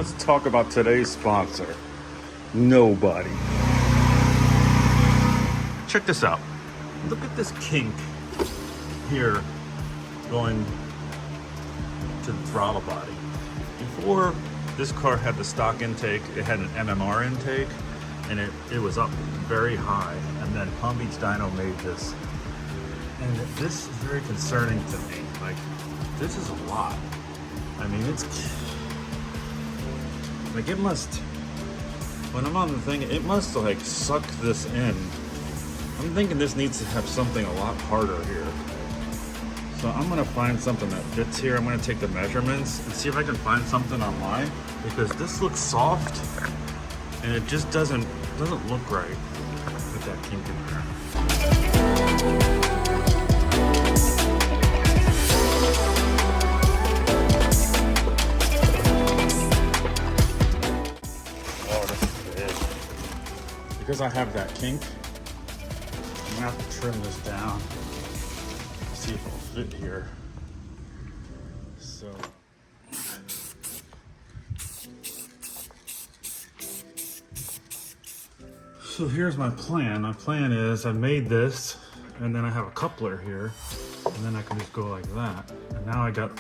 let's talk about today's sponsor. Nobody. Check this out. Look at this kink here going to the throttle body. Before this car had the stock intake, it had an MMR intake, and it was up very high. And then Palm Beach Dyno made this. And this is very concerning to me. Like, this is a lot. I mean, it's like, it must, when I'm on the thing, it must like suck this in. I'm thinking this needs to have something a lot harder here. So I'm gonna find something that fits here. I'm gonna take the measurements and see if I can find something online, because this looks soft and it just doesn't look right with that kink in there. Oh, this is big. Because I have that kink, I'm gonna have to trim this down. See if it'll fit here. So here's my plan. My plan is I made this, and then I have a coupler here, and then I can just go like that. And now I get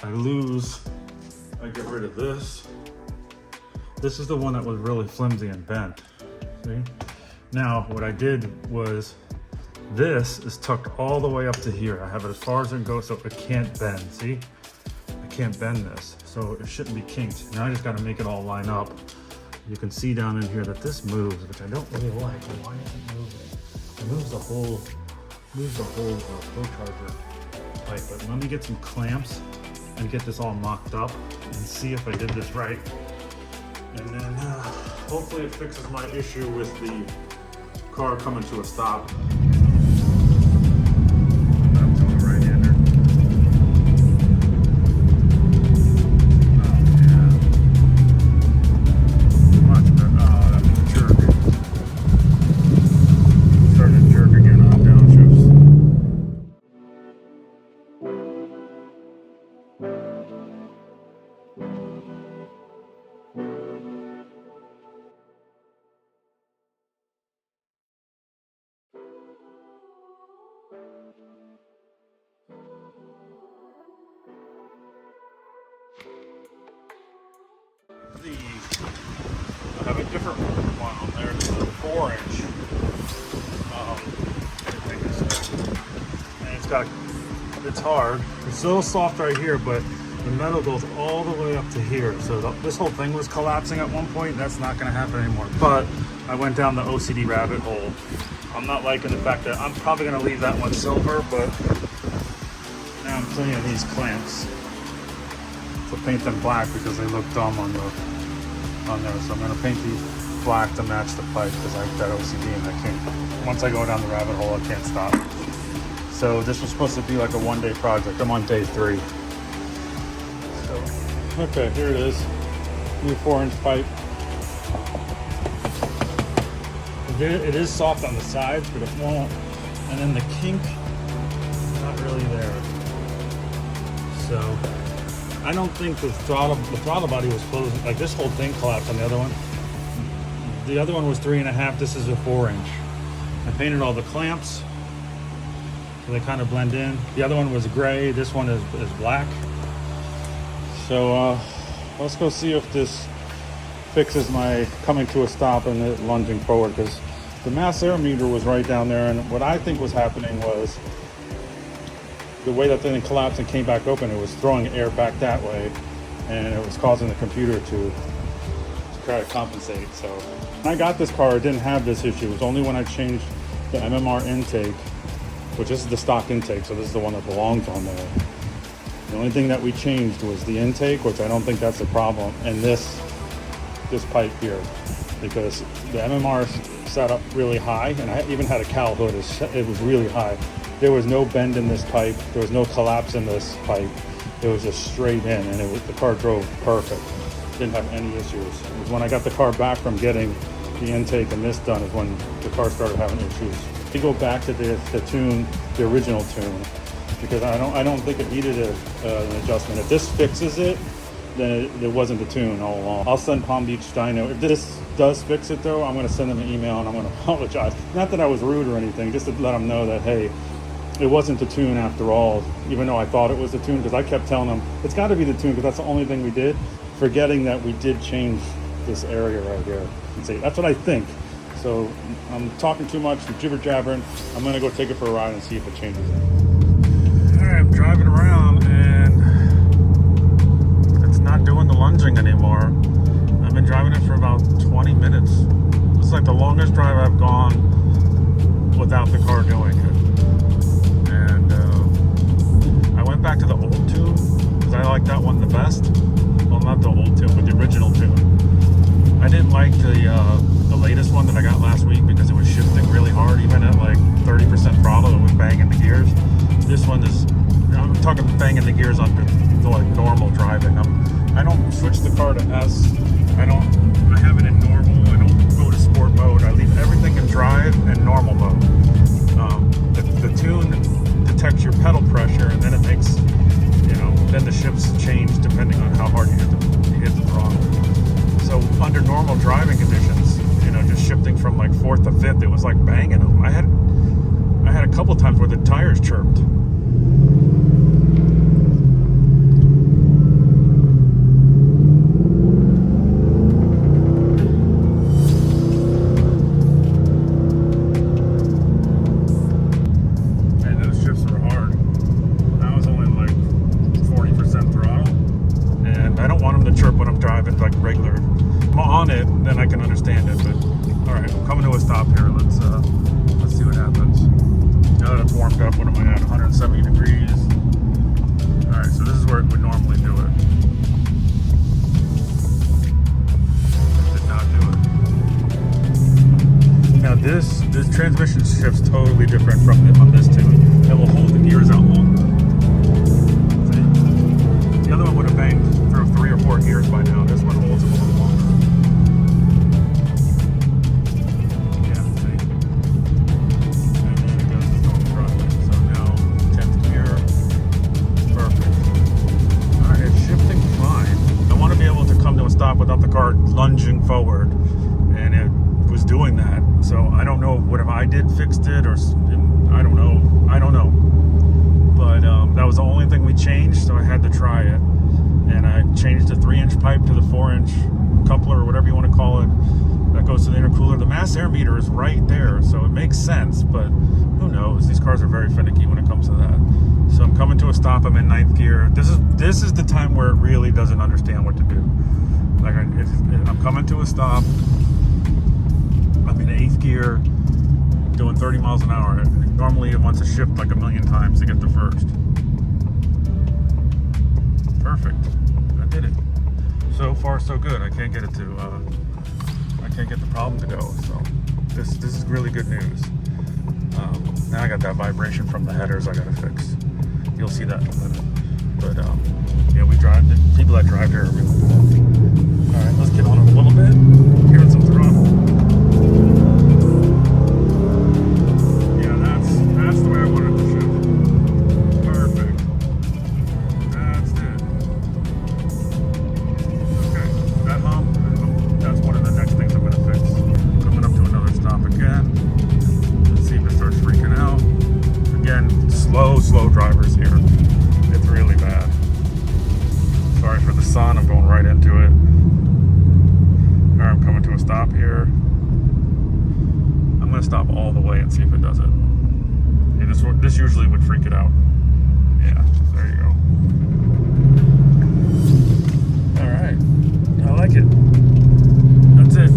rid of this. This is the one that was really flimsy and bent. See? Now what I did was, this is tucked all the way up to here. I have it as far as it goes so it can't bend, see? I can't bend this, so it shouldn't be kinked. Now I just gotta make it all line up. You can see down in here that this moves, which I don't really like. Why is it moving? It moves the whole Procharger pipe. But let me get some clamps and get this all mocked up and see if I did this right. And then hopefully it fixes my issue with the car coming to a stop. I have a different one on there. This is a 4-inch. And it's hard. It's a little soft right here, but the metal goes all the way up to here. So this whole thing was collapsing at one point. That's not going to happen anymore. But I went down the OCD rabbit hole. I'm not liking the fact that I'm probably going to leave that one silver, but now I'm cleaning these clamps to paint them black because they look dumb on there. So I'm gonna paint these black to match the pipe because I have that OCD and I can't, once I go down the rabbit hole, I can't stop. So this was supposed to be like a one-day project. I'm on day 3. So, okay, here it is. New 4-inch pipe. It is soft on the sides, but it won't. And then the kink is not really there. So I don't think the throttle body was closed. Like, this whole thing collapsed on the other one. The other one was 3.5. This is a 4-inch. I painted all the clamps so they kind of blend in. The other one was gray. This one is black. So let's go see if this fixes my coming to a stop and it lunging forward, because the mass air meter was right down there, and what I think was happening was the way that thing collapsed and came back open, it was throwing air back that way, and it was causing the computer to try to compensate. So when I got this car, it didn't have this issue. It was only when I changed the MMR intake, which this is the stock intake, so this is the one that belongs on there. The only thing that we changed was the intake, which I don't think that's a problem, and this pipe here, because the MMR set up really high, and I even had a cowl hood. It was really high. There was no bend in this pipe. There was no collapse in this pipe. It was just straight in, and the car drove perfect. Didn't have any issues. It was when I got the car back from getting the intake and this done is when the car started having issues. We go back to the tune, the original tune, because I don't think it needed an adjustment. If this fixes it, then it wasn't the tune all along. I'll send Palm Beach Dyno. If this does fix it though, I'm going to send them an email and I'm going to apologize. Not that I was rude or anything, just to let them know that, hey, it wasn't the tune after all, even though I thought it was the tune, because I kept telling them, it's got to be the tune because that's the only thing we did, forgetting that we did change this area right here. And see, that's what I think. So I'm talking too much, I'm jibber jabbering. I'm going to go take it for a ride and see if it changes it. All right, I'm driving around and it's not doing the lunging anymore. I've been driving it for about 20 minutes. This is like the longest drive I've gone without the car doing it. And I went back to the old tune because I like that one the best. Well, not the old tune, but the original tune. I didn't like the latest one that I got last week because it was shifting really hard, even at like 30% throttle. It was banging the gears. This one is, I'm talking banging the gears under like normal driving. I don't switch the car to S. I have it in normal. I don't go to sport mode. I leave everything in drive and normal mode. The tune detects your pedal pressure, and then it makes, then the shifts change depending on how hard you hit the throttle. So under normal driving conditions, just shifting from like 4th to 5th, it was like banging them. I had a couple times where the tires chirped. Then I can understand it, but all right, I'm coming to a stop here. Let's see what happens. Now that it's warmed up, what am I at? 170 degrees. All right, so this is where it would normally do it. Did not do it. Now this transmission shifts totally different from on this tune. It will hold the gears out long. See? The other one would have banged through 3 or 4 gears by now. This one holds them a little longer. Without the car lunging forward, and it was doing that. So I don't know what if I fixed it, or I don't know, but that was the only thing we changed, so I had to try it. And I changed the 3-inch pipe to the 4-inch coupler, or whatever you want to call it, that goes to the intercooler. The mass air meter is right there, so it makes sense, but who knows? These cars are very finicky when it comes to that. So I'm coming to a stop. I'm in 9th gear. This is the time where it really doesn't understand what to do. Like I'm coming to a stop. I'm in 8th gear, doing 30 miles an hour. Normally it wants to shift like a million times to get to first. Perfect. I did it. So far, so good. I can't get it to. I can't get the problem to go. So this is really good news. Now I got that vibration from the headers I gotta fix. You'll see that in a minute. But yeah, people that drive here are really good. All right, let's get on it a little bit. Hearing some throttle. Yeah, that's the way I wanted to shift. Perfect. That's it. Okay, that hump, that's one of the next things I'm going to fix. Coming up to another stop again. Let's see if it starts freaking out. Again, slow drivers here. It's really bad. Sorry for the sun, I'm going right into it. I'm coming to a stop here. I'm going to stop all the way and see if it does it. Yeah, this usually would freak it out. Yeah, there you go. All right, I like it. That's it.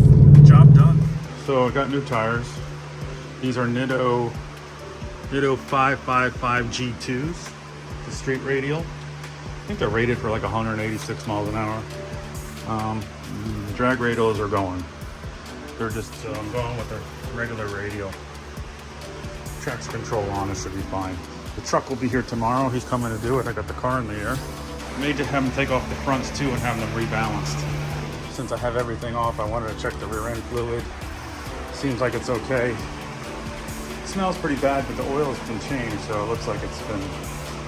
Job done. So I got new tires. These are Nitto 555 G2s, the street radial. I think they're rated for like 186 miles an hour. The drag radials are going. They're just going with the regular radial. Traction control on, it should be fine. The truck will be here tomorrow. He's coming to do it. I got the car in the air. I may just have him take off the fronts too and have them rebalanced. Since I have everything off, I wanted to check the rear end fluid. Seems like it's okay. It smells pretty bad, but the oil has been changed, so it looks like it's been.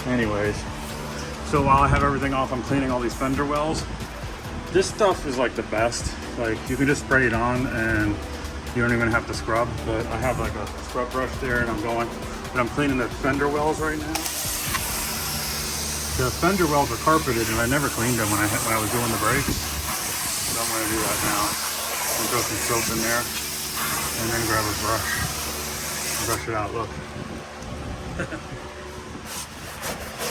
Anyways, So while I have everything off, I'm cleaning all these fender wells. This stuff is like the best. Like you can just spray it on and you don't even have to scrub. But I have like a scrub brush there and I'm cleaning the fender wells right now. The fender wells are carpeted and I never cleaned them when I was doing the brakes. So I'm gonna do that now. And throw some soap in there and then grab a brush. Brush it out, look.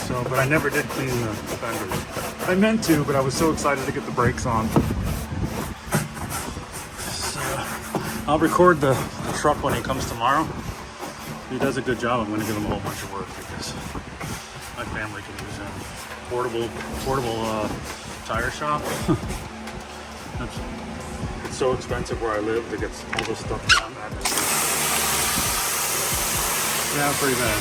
So, but I never did clean the fenders. I meant to, but I was so excited to get the brakes on. So, I'll record the truck when he comes tomorrow. If he does a good job, I'm going to give him a whole bunch of work because my family can use him. Portable tire shop. It's so expensive where I live to get all this stuff done. Yeah, pretty bad.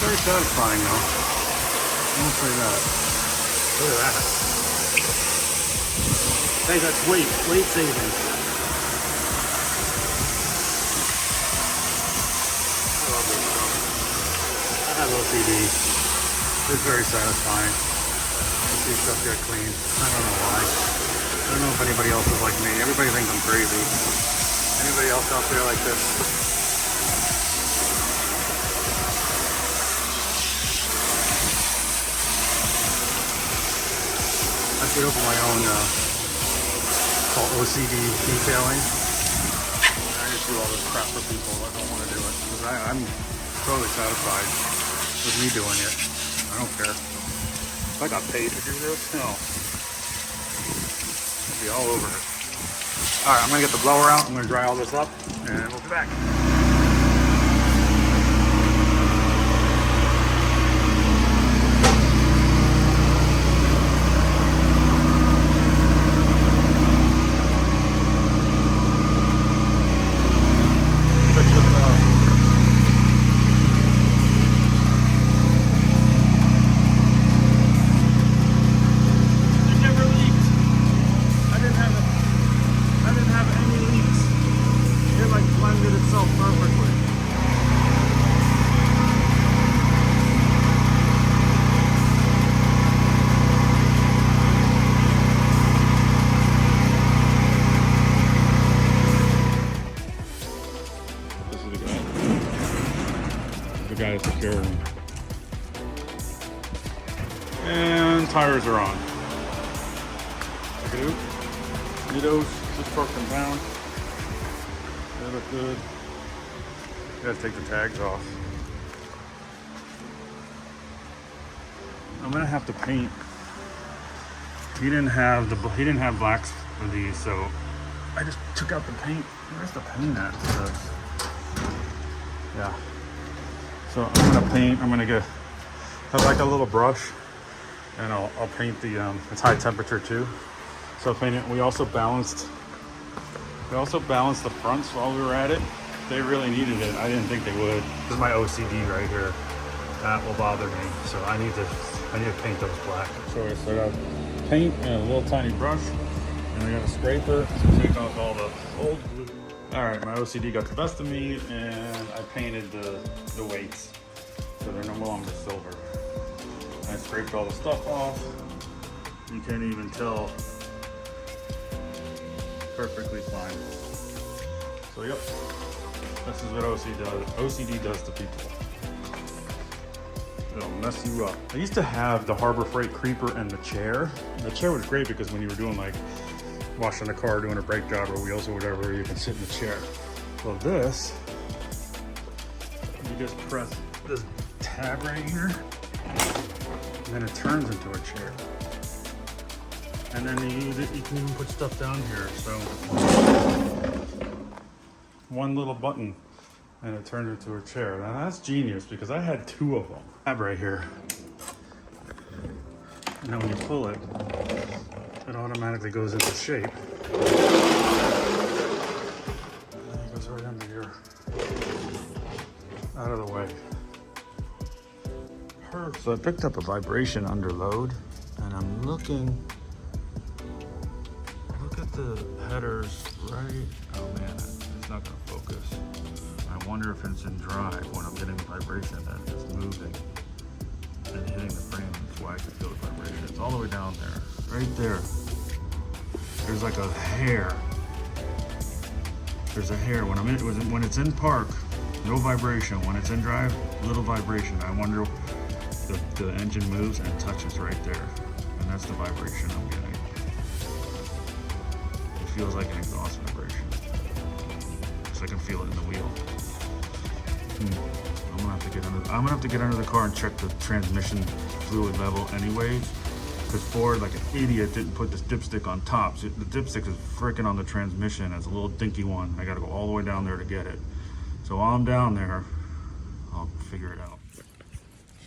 Very satisfying though. I'll say that. Look at that. Hey, that's weight saving. I love this stuff. I have OCD. It's very satisfying to see stuff get clean. I don't know why. I don't know if anybody else is like me. Everybody thinks I'm crazy. Anybody else out there like this? I should open my own called OCD detailing. I just do all this crap for people. I don't want to do it because I'm totally satisfied with me doing it. I don't care. If I got paid to do this, no. I'd be all over it. All right, I'm gonna get the blower out. I'm gonna dry all this up, and we'll be back. Guy securing. And tires are on. Check it out. Nittos, just torqued them down. They look good. Gotta take the tags off. I'm gonna have to paint. He didn't have blacks for these, so I just took out the paint. Where's the paint at? Yeah. So I'm gonna paint. I'm gonna have like a little brush, and I'll paint the. It's high temperature too, so I'll paint it. We also balanced the fronts while we were at it. They really needed it. I didn't think they would. This is my OCD right here. That will bother me. So I need to paint those black. So I start out paint and a little tiny brush, and I got a scraper to take off all the old glue. All right, my OCD got the best of me, and I painted the weights, so they're no longer silver. I scraped all the stuff off. You can't even tell. Perfectly fine. So yep, this is what OCD does to people. It'll mess you up. I used to have the Harbor Freight creeper and the chair. The chair was great because when you were doing like washing the car, doing a brake job or wheels or whatever, you can sit in the chair. Well, this, you just press this tab right here, and then it turns into a chair. And then you can even put stuff down here. So one little button, and it turned into a chair. Now that's genius because I had two of them. Tab right here. And then when you pull it, it automatically goes into shape. And then it goes right under here. Out of the way. Perfect. So I picked up a vibration under load, and I'm looking. Look at the headers right. Oh man, it's not gonna focus. I wonder if it's in drive when I'm getting vibration and it's moving. all the way down there. Right there. There's like a hair. There's a hair. When it's in park, no vibration. When it's in drive, little vibration. I wonder if the engine moves and touches right there. And that's the vibration I'm getting. It feels like an exhaust vibration. So I can feel it in the wheel. I'm gonna have to get under the car and check the transmission fluid level anyways. Because Ford, like an idiot, didn't put this dipstick on top. So the dipstick is freaking on the transmission. It's a little dinky one. I gotta go all the way down there to get it. So while I'm down there, I'll figure it out.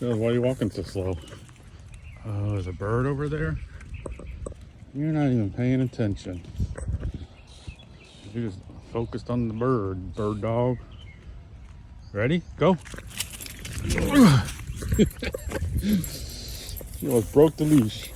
So why are you walking so slow? Oh, there's a bird over there? You're not even paying attention. You're just focused on the bird dog. Ready? Go. She almost broke the leash.